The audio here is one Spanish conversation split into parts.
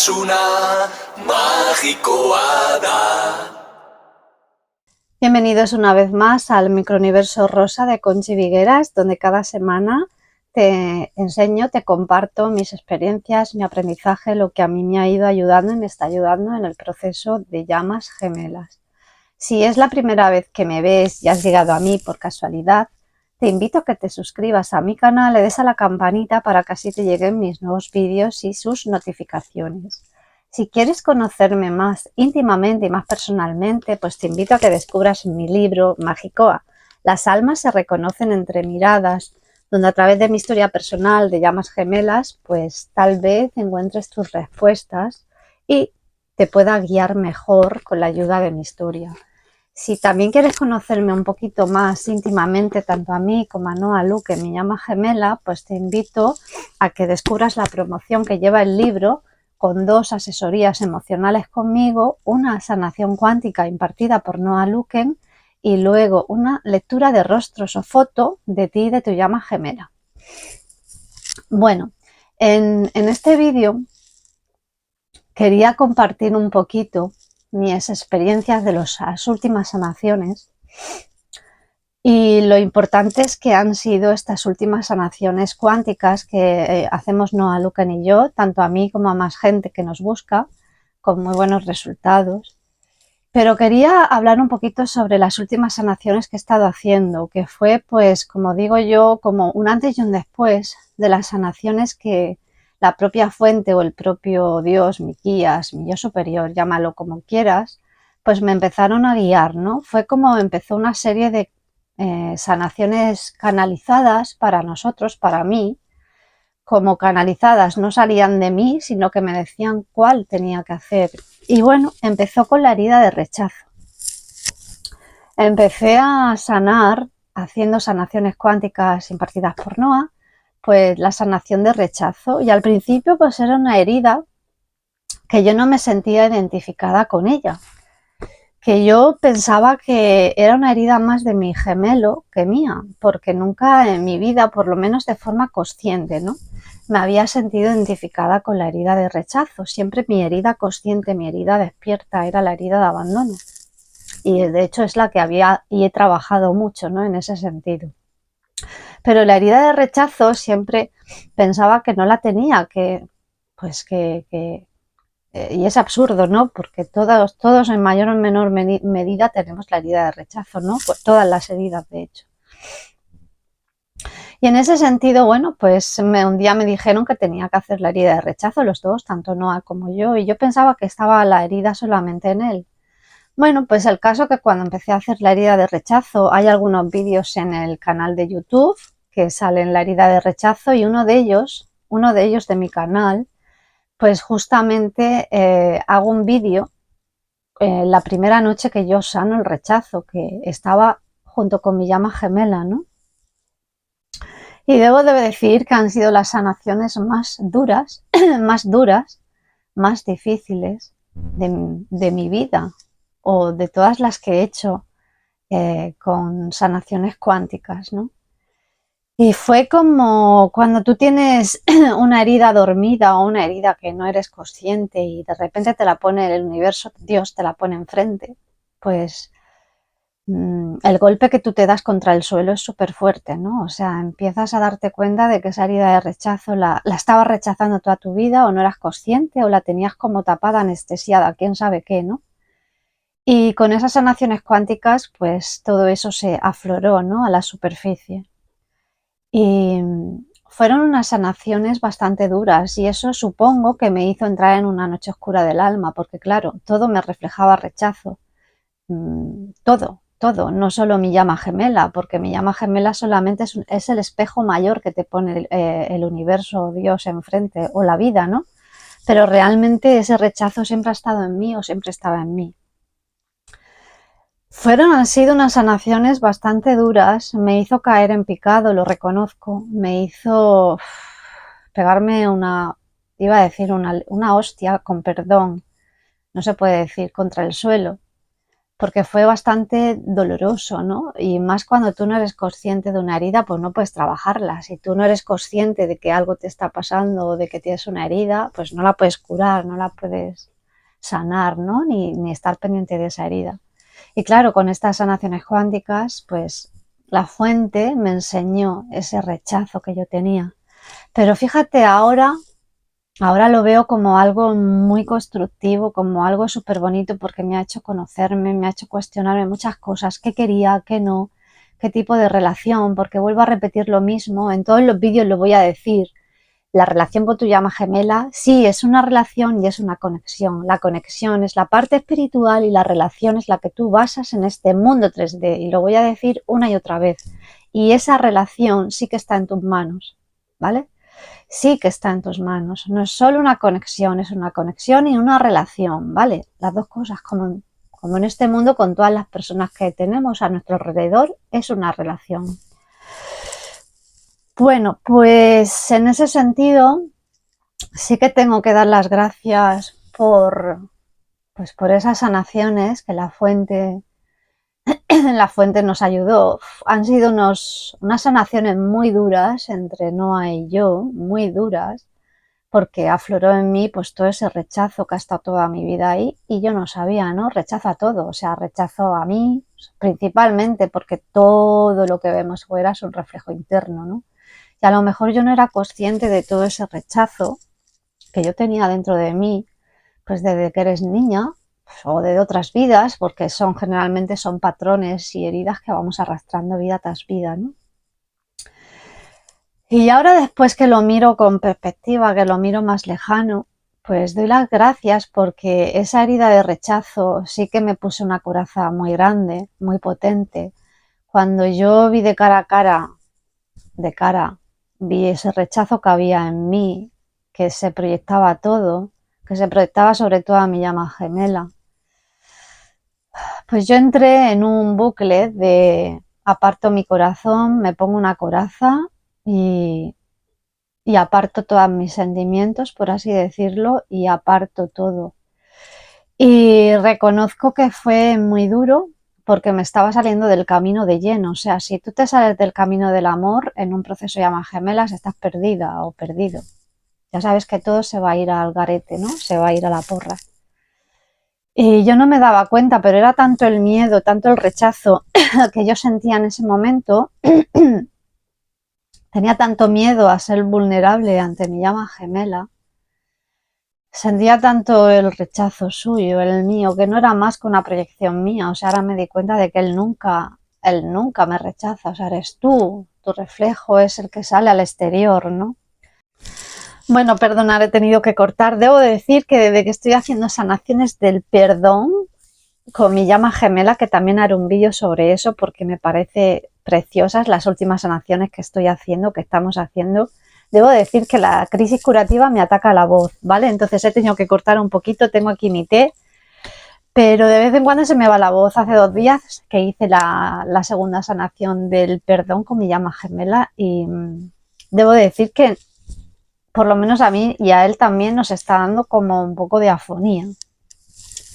Gaitasuna magikoa da. Bienvenidos una vez más al microuniverso rosa de Conchi Vigueras, donde cada semana te enseño, te comparto mis experiencias, mi aprendizaje, lo que a mí me ha ido ayudando y me está ayudando en el proceso de llamas gemelas. Si es la primera vez que me ves y has llegado a mí por casualidad, te invito a que te suscribas a mi canal, le des a la campanita para que así te lleguen mis nuevos vídeos y sus notificaciones. Si quieres conocerme más íntimamente y más personalmente, pues te invito a que descubras mi libro Magikoa. Las almas se reconocen entre miradas, donde a través de mi historia personal de llamas gemelas, pues tal vez encuentres tus respuestas y te pueda guiar mejor con la ayuda de mi historia. Si también quieres conocerme un poquito más íntimamente, tanto a mí como a Noa Lu, que mi llama gemela, pues te invito a que descubras la promoción que lleva el libro con 2 asesorías emocionales conmigo, una sanación cuántica impartida por Noa Luken y luego una lectura de rostros o foto de ti y de tu llama gemela. Bueno, en este vídeo quería compartir un poquito mis experiencias de las últimas sanaciones y lo importante es que han sido estas últimas sanaciones cuánticas que hacemos Noa Luken y yo, tanto a mí como a más gente que nos busca, con muy buenos resultados. Pero quería hablar un poquito sobre las últimas sanaciones que he estado haciendo, que fue, pues, como digo yo, como un antes y un después de las sanaciones que la propia fuente o el propio Dios, mi guías, mi yo superior, llámalo como quieras, pues me empezaron a guiar, ¿no? Fue como empezó una serie de sanaciones canalizadas para nosotros, para mí, como canalizadas, no salían de mí, sino que me decían cuál tenía que hacer. Y bueno, empezó con la herida de rechazo. Empecé a sanar, haciendo sanaciones cuánticas impartidas por Noa, pues la sanación de rechazo. Y al principio pues era una herida que yo no me sentía identificada con ella, que yo pensaba que era una herida más de mi gemelo que mía, porque nunca en mi vida, por lo menos de forma consciente, ¿no?, me había sentido identificada con la herida de rechazo. Siempre mi herida consciente, mi herida despierta era la herida de abandono. Y de hecho es la que había y he trabajado mucho, ¿no?, en ese sentido. Pero la herida de rechazo siempre pensaba que no la tenía, y es absurdo, ¿no?, porque todos en mayor o menor medida tenemos la herida de rechazo, ¿no?, pues todas las heridas, de hecho. Y en ese sentido, bueno, pues un día me dijeron que tenía que hacer la herida de rechazo, los dos, tanto Noa como yo, y yo pensaba que estaba la herida solamente en él. Bueno, pues el caso que cuando empecé a hacer la herida de rechazo, hay algunos vídeos en el canal de YouTube que salen la herida de rechazo y uno de ellos de mi canal, pues justamente hago un vídeo la primera noche que yo sano el rechazo, que estaba junto con mi llama gemela, ¿no? Y debo de decir que han sido las sanaciones más duras, más difíciles de mi vida, o de todas las que he hecho con sanaciones cuánticas, ¿no? Y fue como cuando tú tienes una herida dormida o una herida que no eres consciente y de repente te la pone el universo, Dios te la pone enfrente, pues el golpe que tú te das contra el suelo es súper fuerte, ¿no? O sea, empiezas a darte cuenta de que esa herida de rechazo la estabas rechazando toda tu vida, o no eras consciente, o la tenías como tapada, anestesiada, quién sabe qué, ¿no? Y con esas sanaciones cuánticas, pues todo eso se afloró, ¿no?, a la superficie. Y fueron unas sanaciones bastante duras, y eso supongo que me hizo entrar en una noche oscura del alma, porque claro, todo me reflejaba rechazo. Todo, no solo mi llama gemela, porque mi llama gemela solamente es el espejo mayor que te pone el universo o Dios enfrente, o la vida, ¿no? Pero realmente ese rechazo siempre ha estado en mí, o siempre estaba en mí. Han sido unas sanaciones bastante duras, me hizo caer en picado, lo reconozco, me hizo pegarme iba a decir una hostia, con perdón, no se puede decir, contra el suelo. porque fue bastante doloroso, ¿no? Y más cuando tú no eres consciente de una herida, pues no puedes trabajarla. Si tú no eres consciente de que algo te está pasando o de que tienes una herida, pues no la puedes curar, no la puedes sanar, ¿no? Ni estar pendiente de esa herida. Y claro, con estas sanaciones cuánticas, pues la fuente me enseñó ese rechazo que yo tenía. Pero fíjate, ahora lo veo como algo muy constructivo, como algo súper bonito, porque me ha hecho conocerme, me ha hecho cuestionarme muchas cosas, qué quería, qué no, qué tipo de relación, porque vuelvo a repetir lo mismo, en todos los vídeos lo voy a decir. La relación con tu llama gemela, sí, es una relación y es una conexión. La conexión es la parte espiritual y la relación es la que tú basas en este mundo 3D. Y lo voy a decir una y otra vez. Y esa relación sí que está en tus manos, ¿vale? Sí que está en tus manos. No es solo una conexión, es una conexión y una relación, ¿vale? Las dos cosas, como en este mundo con todas las personas que tenemos a nuestro alrededor, es una relación. Bueno, pues en ese sentido sí que tengo que dar las gracias por esas sanaciones que la fuente nos ayudó. Han sido unas sanaciones muy duras entre Noa y yo, muy duras, porque afloró en mí pues todo ese rechazo que ha estado toda mi vida ahí y yo no sabía, ¿no? Rechazo a todo, o sea, rechazo a mí principalmente porque todo lo que vemos fuera es un reflejo interno, ¿no? Y a lo mejor yo no era consciente de todo ese rechazo que yo tenía dentro de mí, pues desde que eres niña pues, o de otras vidas, porque generalmente son patrones y heridas que vamos arrastrando vida tras vida, ¿no? Y ahora después que lo miro con perspectiva, que lo miro más lejano, pues doy las gracias porque esa herida de rechazo sí que me puso una coraza muy grande, muy potente. Cuando yo vi de cara, vi ese rechazo que había en mí, que se proyectaba todo, que se proyectaba sobre todo a mi llama gemela. Pues yo entré en un bucle de aparto mi corazón, me pongo una coraza y, y aparto todos mis sentimientos, por así decirlo, y aparto todo. Y reconozco que fue muy duro porque me estaba saliendo del camino de lleno. O sea, si tú te sales del camino del amor en un proceso de llamas gemelas, estás perdida o perdido. Ya sabes que todo se va a ir al garete, ¿no? Se va a ir a la porra. Y yo no me daba cuenta, pero era tanto el miedo, tanto el rechazo que yo sentía en ese momento. Tenía tanto miedo a ser vulnerable ante mi llama gemela. Sentía tanto el rechazo suyo, el mío, que no era más que una proyección mía. O sea, ahora me di cuenta de que él nunca me rechaza. O sea, eres tú, tu reflejo es el que sale al exterior, ¿no? Bueno, perdonad, he tenido que cortar. Debo de decir que desde que estoy haciendo sanaciones del perdón con mi llama gemela, que también haré un vídeo sobre eso porque me parece preciosas las últimas sanaciones que estoy haciendo, que estamos haciendo. Debo decir que la crisis curativa me ataca la voz, ¿vale? Entonces he tenido que cortar un poquito, tengo aquí mi té, pero de vez en cuando se me va la voz. Hace 2 días que hice la segunda sanación del perdón con mi llama gemela y debo decir que por lo menos a mí y a él también nos está dando como un poco de afonía.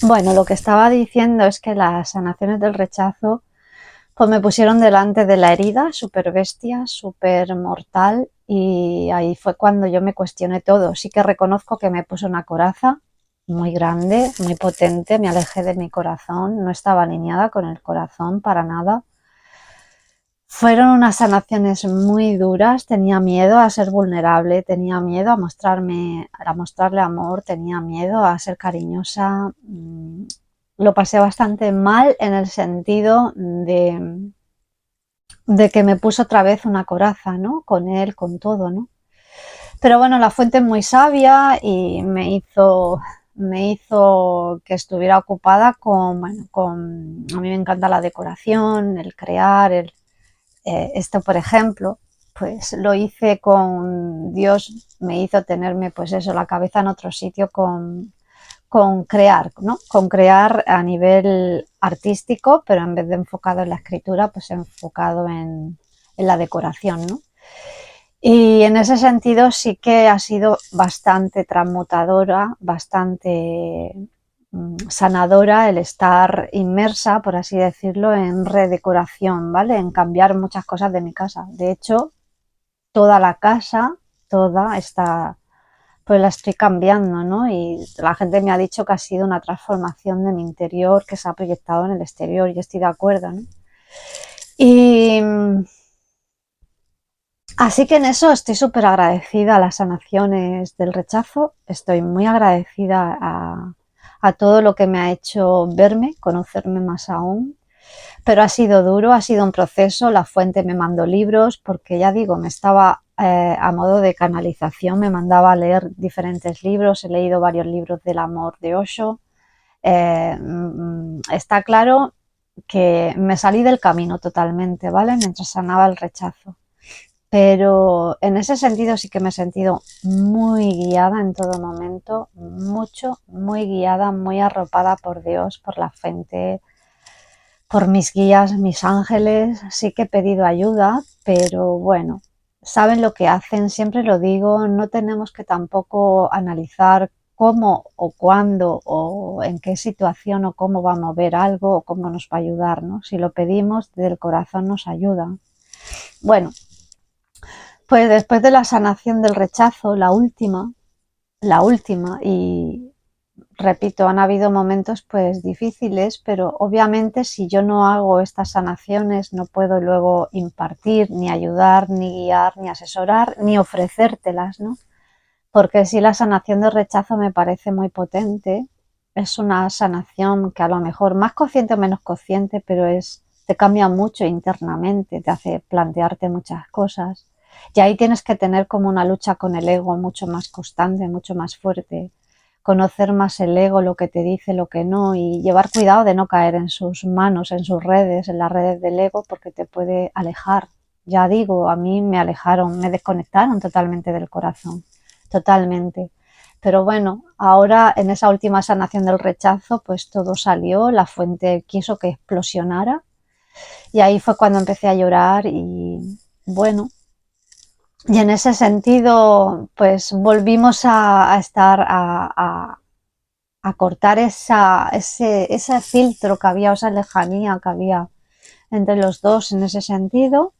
Bueno, lo que estaba diciendo es que las sanaciones del rechazo pues me pusieron delante de la herida, súper bestia, súper mortal, y ahí fue cuando yo me cuestioné todo. Sí que reconozco que me puso una coraza muy grande, muy potente, me alejé de mi corazón, no estaba alineada con el corazón para nada. Fueron unas sanaciones muy duras, tenía miedo a ser vulnerable, tenía miedo a mostrarle amor, tenía miedo a ser cariñosa. Lo pasé bastante mal en el sentido de que me puso otra vez una coraza, ¿no? Con él, con todo, ¿no? Pero bueno, la fuente es muy sabia y me hizo que estuviera ocupada a mí me encanta la decoración, el crear, esto por ejemplo, pues lo hice con Dios, me hizo tenerme pues eso, la cabeza en otro sitio con crear, ¿no? Con crear a nivel artístico, pero en vez de enfocado en la escritura, pues enfocado en la decoración, ¿no? Y en ese sentido sí que ha sido bastante transmutadora, bastante sanadora el estar inmersa, por así decirlo, en redecoración, ¿vale? En cambiar muchas cosas de mi casa. De hecho, toda la casa, toda está, pues la estoy cambiando, ¿no? Y la gente me ha dicho que ha sido una transformación de mi interior que se ha proyectado en el exterior y estoy de acuerdo, ¿no? Y así que en eso estoy súper agradecida a las sanaciones del rechazo, estoy muy agradecida a todo lo que me ha hecho verme, conocerme más aún, pero ha sido duro, ha sido un proceso, la fuente me mandó libros porque ya digo, me estaba a modo de canalización, me mandaba a leer diferentes libros, he leído varios libros del amor de Osho, está claro que me salí del camino totalmente, ¿vale? Mientras sanaba el rechazo. Pero en ese sentido sí que me he sentido muy guiada en todo momento, mucho, muy guiada, muy arropada por Dios, por la fuente, por mis guías, mis ángeles. Sí que he pedido ayuda, pero bueno, saben lo que hacen, siempre lo digo, no tenemos que tampoco analizar cómo o cuándo o en qué situación o cómo va a mover algo o cómo nos va a ayudar, ¿no? Si lo pedimos, del corazón nos ayuda. Bueno, pues después de la sanación del rechazo, la última, y repito, han habido momentos pues difíciles, pero obviamente si yo no hago estas sanaciones no puedo luego impartir, ni ayudar, ni guiar, ni asesorar, ni ofrecértelas, ¿no? Porque si la sanación del rechazo me parece muy potente, es una sanación que a lo mejor más consciente o menos consciente, pero te cambia mucho internamente, te hace plantearte muchas cosas. Y ahí tienes que tener como una lucha con el ego mucho más constante, mucho más fuerte, conocer más el ego, lo que te dice, lo que no, y llevar cuidado de no caer en sus manos, en sus redes, en las redes del ego, porque te puede alejar. Ya digo, a mí me alejaron, me desconectaron totalmente del corazón, totalmente. Pero bueno, ahora en esa última sanación del rechazo, pues todo salió, la fuente quiso que explosionara y ahí fue cuando empecé a llorar y bueno, y en ese sentido, pues volvimos a estar, a cortar ese filtro que había, o esa lejanía que había entre los dos en ese sentido.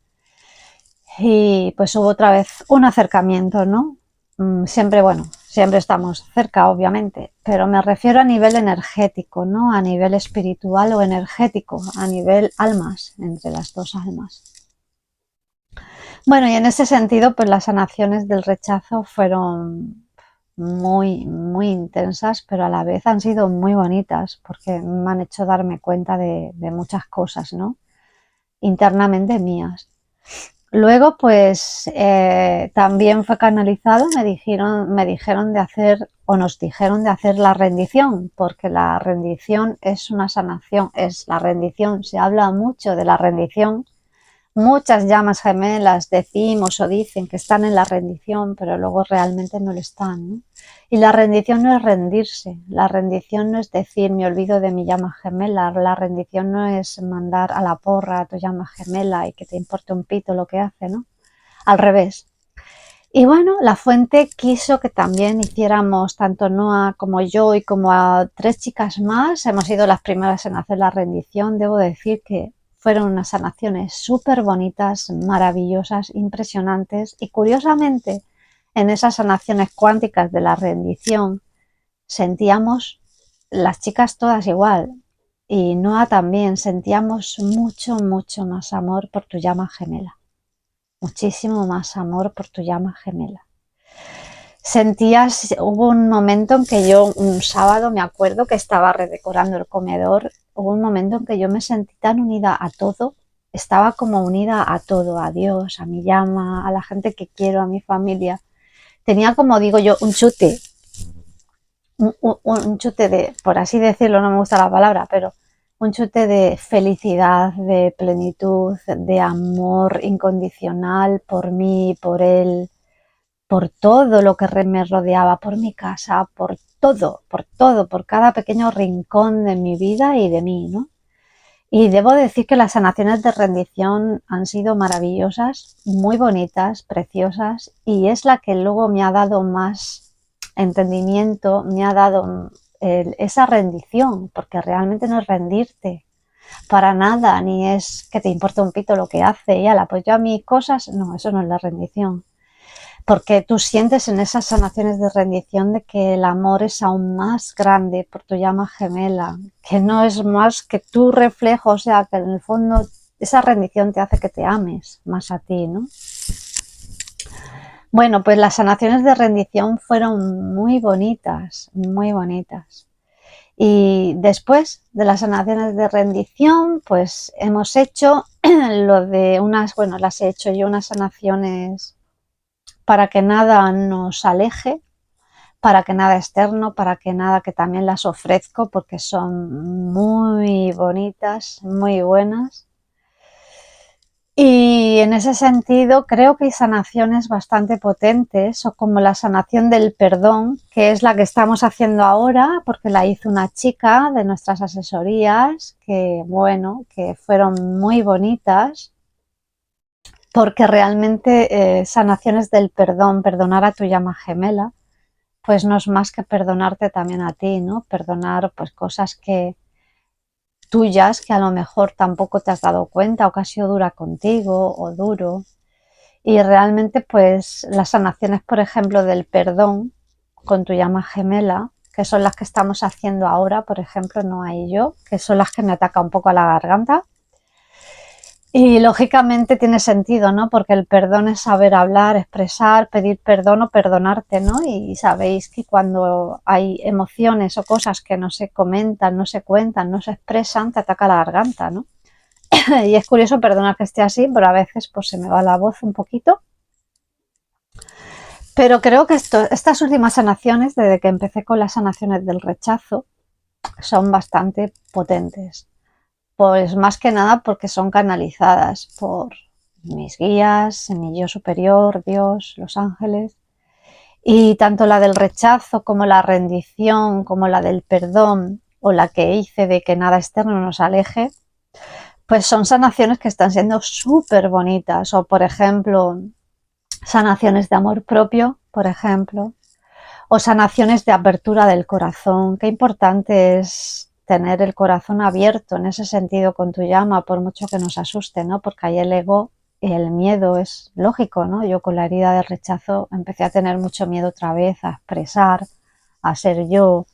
Y pues hubo otra vez un acercamiento, ¿no? Siempre, bueno, siempre estamos cerca, obviamente, pero me refiero a nivel energético, ¿no? A nivel espiritual o energético, a nivel almas, entre las dos almas. Bueno, y en ese sentido, pues las sanaciones del rechazo fueron muy, muy intensas, pero a la vez han sido muy bonitas porque me han hecho darme cuenta de muchas cosas, ¿no? Internamente mías. Luego, pues también fue canalizado, me dijeron de hacer, o nos dijeron de hacer la rendición, porque la rendición es una sanación, es la rendición, se habla mucho de la rendición. Muchas llamas gemelas decimos o dicen que están en la rendición, pero luego realmente no lo están, ¿no? Y la rendición no es rendirse, la rendición no es decir me olvido de mi llama gemela, la rendición no es mandar a la porra a tu llama gemela y que te importe un pito lo que hace, ¿no? Al revés. Y bueno, la fuente quiso que también hiciéramos, tanto Noa como yo y como a 3 chicas más, hemos sido las primeras en hacer la rendición. Debo decir que fueron unas sanaciones súper bonitas, maravillosas, impresionantes y curiosamente en esas sanaciones cuánticas de la rendición sentíamos las chicas todas igual y Noa también sentíamos mucho, mucho más amor por tu llama gemela. Muchísimo más amor por tu llama gemela. Sentías, hubo un momento en que yo, un sábado me acuerdo que estaba redecorando el comedor, hubo un momento en que yo me sentí tan unida a todo, estaba como unida a todo, a Dios, a mi llama, a la gente que quiero, a mi familia. Tenía como digo yo, un chute, un chute de, por así decirlo, no me gusta la palabra, pero un chute de felicidad, de plenitud, de amor incondicional por mí, por él, por todo lo que me rodeaba, por mi casa, por todo, por cada pequeño rincón de mi vida y de mí, ¿no? Y debo decir que las sanaciones de rendición han sido maravillosas, muy bonitas, preciosas, y es la que luego me ha dado más entendimiento, me ha dado esa rendición, porque realmente no es rendirte para nada, ni es que te importa un pito lo que hace y ala, pues yo a mis cosas, no, eso no es la rendición. Porque tú sientes en esas sanaciones de rendición de que el amor es aún más grande por tu llama gemela, que no es más que tu reflejo, o sea, que en el fondo esa rendición te hace que te ames más a ti, ¿no? Bueno, pues las sanaciones de rendición fueron muy bonitas, muy bonitas. Y después de las sanaciones de rendición, pues hemos hecho lo de unas, bueno, las he hecho yo, unas sanaciones para que nada nos aleje, para que nada externo, para que nada, que también las ofrezco porque son muy bonitas, muy buenas. Y en ese sentido creo que hay sanaciones bastante potentes, o como la sanación del perdón, que es la que estamos haciendo ahora, porque la hizo una chica de nuestras asesorías, que bueno, que fueron muy bonitas, porque realmente sanaciones del perdón, perdonar a tu llama gemela, pues no es más que perdonarte también a ti, ¿no? Perdonar pues cosas que tuyas que a lo mejor tampoco te has dado cuenta o que ha sido dura contigo o duro. Y realmente pues las sanaciones, por ejemplo, del perdón con tu llama gemela, que son las que estamos haciendo ahora, por ejemplo, no hay yo, que son las que me atacan un poco a la garganta. Y lógicamente tiene sentido, ¿no? Porque el perdón es saber hablar, expresar, pedir perdón o perdonarte, ¿no? Y sabéis que cuando hay emociones o cosas que no se comentan, no se cuentan, no se expresan, te ataca la garganta, ¿no? Y es curioso, perdonar que esté así, pero a veces pues se me va la voz un poquito. Pero creo que estas últimas sanaciones, desde que empecé con las sanaciones del rechazo, son bastante potentes. Pues más que nada porque son canalizadas por mis guías, mi yo superior, Dios, los ángeles. Y tanto la del rechazo como la rendición, como la del perdón o la que hice de que nada externo nos aleje, pues son sanaciones que están siendo súper bonitas. O por ejemplo, sanaciones de amor propio, por ejemplo, o sanaciones de apertura del corazón. Qué importante es tener el corazón abierto en ese sentido con tu llama, por mucho que nos asuste, ¿no? Porque ahí el ego y el miedo es lógico, ¿no? Yo con la herida del rechazo empecé a tener mucho miedo otra vez, a expresar, a ser yo,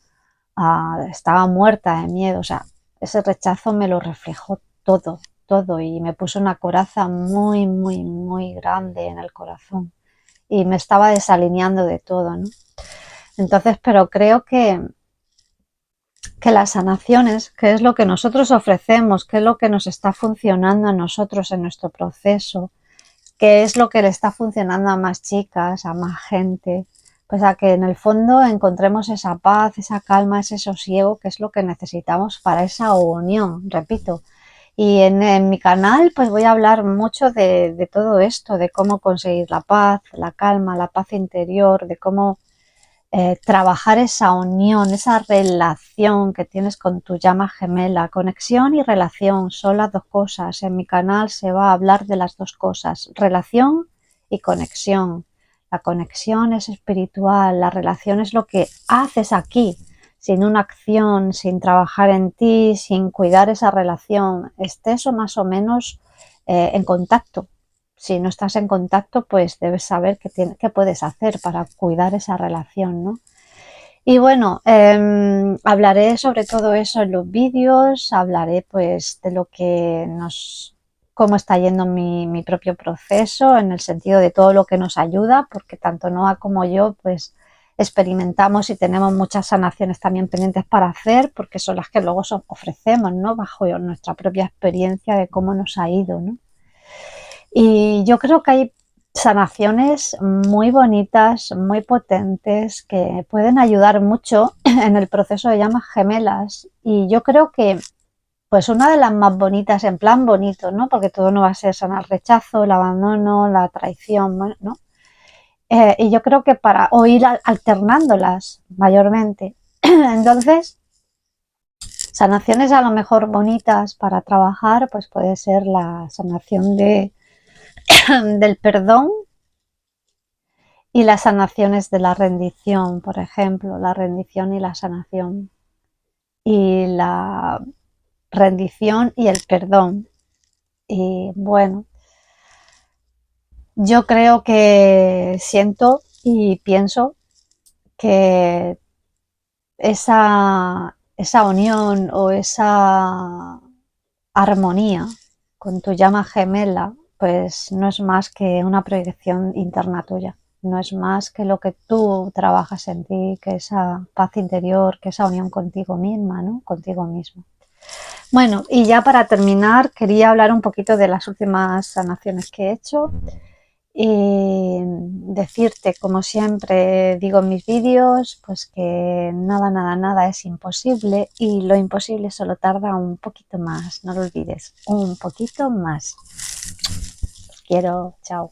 estaba muerta de miedo, o sea, ese rechazo me lo reflejó todo, todo, y me puso una coraza muy, muy, muy grande en el corazón y me estaba desalineando de todo, ¿no? Entonces, pero creo que las sanaciones, que es lo que nosotros ofrecemos, que es lo que nos está funcionando a nosotros en nuestro proceso, que es lo que le está funcionando a más chicas, a más gente, pues a que en el fondo encontremos esa paz, esa calma, ese sosiego, que es lo que necesitamos para esa unión, repito. Y en mi canal pues voy a hablar mucho de todo esto, de cómo conseguir la paz, la calma, la paz interior, de cómo trabajar esa unión, esa relación que tienes con tu llama gemela. Conexión y relación son las dos cosas. En mi canal se va a hablar de las dos cosas, relación y conexión. La conexión es espiritual, la relación es lo que haces aquí, sin una acción, sin trabajar en ti, sin cuidar esa relación, estés o más o menos en contacto. Si no estás en contacto, pues debes saber qué puedes hacer para cuidar esa relación, ¿no? Y bueno, hablaré sobre todo eso en los vídeos, hablaré pues de lo que cómo está yendo mi propio proceso, en el sentido de todo lo que nos ayuda, porque tanto Noa como yo pues experimentamos y tenemos muchas sanaciones también pendientes para hacer, porque son las que luego ofrecemos, ¿no? Bajo nuestra propia experiencia de cómo nos ha ido, ¿no? Y yo creo que hay sanaciones muy bonitas, muy potentes, que pueden ayudar mucho en el proceso de llamas gemelas. Y yo creo que pues una de las más bonitas, en plan bonito, ¿no? Porque todo no va a ser sanar el rechazo, el abandono, la traición, ¿no? Y yo creo que o ir alternándolas mayormente. Entonces, sanaciones a lo mejor bonitas para trabajar, pues puede ser la sanación del perdón y las sanaciones de la rendición, por ejemplo, la rendición y la sanación. y la rendición y el perdón. Y bueno, yo creo que siento y pienso que esa unión o esa armonía con tu llama gemela, pues no es más que una proyección interna tuya. No es más que lo que tú trabajas en ti, que esa paz interior, que esa unión contigo misma, ¿no? Contigo mismo. Bueno, y ya para terminar, quería hablar un poquito de las últimas sanaciones que he hecho. Y decirte, como siempre digo en mis vídeos, pues que nada, nada, nada es imposible y lo imposible solo tarda un poquito más, no lo olvides, un poquito más. Os quiero, chao.